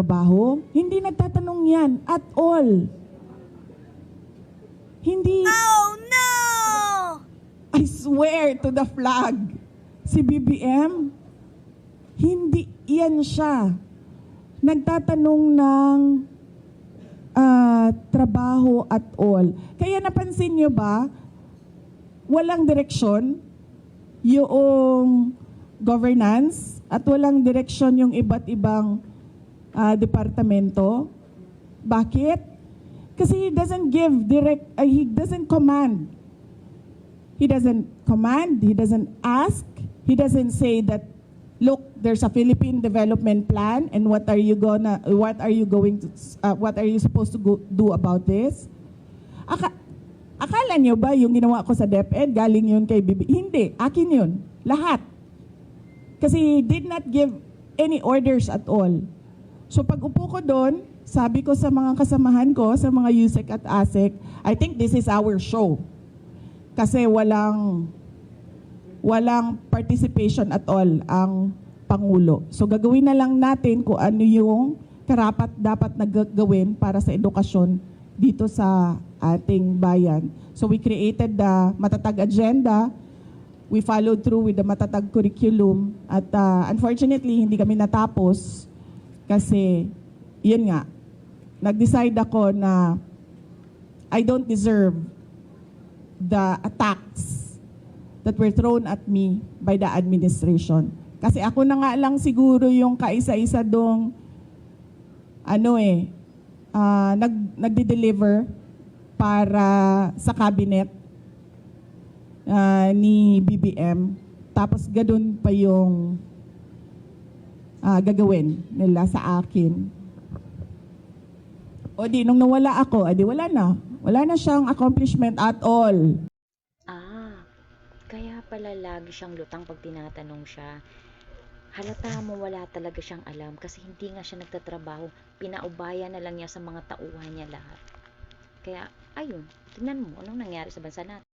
nagtatrabaho? Hindi nagtatanong yan at all. Hindi, Oh no! I swear to the flag, si BBM, hindi yan siya nagtatanong ng trabaho at all. Kaya napansin nyo ba, walang direksyon yung governance at walang direksyon yung iba't ibang departamento. Bakit? Kasi he doesn't he doesn't command. He doesn't command, he doesn't ask, he doesn't say that, look, there's a Philippine development plan and what are you supposed to do about this? Akala nyo ba yung ginawa ko sa DepEd, galing yun kay Bibi? Hindi, akin yun. Lahat. Kasi he did not give any orders at all. So pag upo ko doon, sabi ko sa mga kasamahan ko, sa mga USEC at ASEC, I think this is our show. Kasi walang participation at all ang Pangulo. So gagawin na lang natin kung ano yung karapat dapat na gawin para sa edukasyon dito sa ating bayan. So we created the Matatag Agenda. We followed through with the Matatag Curriculum. At unfortunately, hindi kami natapos kasi, yun nga, nag-decide ako na I don't deserve the attacks that were thrown at me by the administration. Kasi ako na nga lang siguro yung kaisa-isa dong nagde-deliver para sa cabinet ni BBM. Tapos ganun pa yung gagawin nila sa akin. O di, nung nawala ako, adi wala na. Wala na siyang accomplishment at all. Kaya pala lagi siyang lutang pag tinatanong siya. Halata mo wala talaga siyang alam kasi hindi nga siya nagtatrabaho. Pinaubaya na lang niya sa mga tauhan niya lahat. Kaya, ayun, tingnan mo anong nangyari sa bansa natin.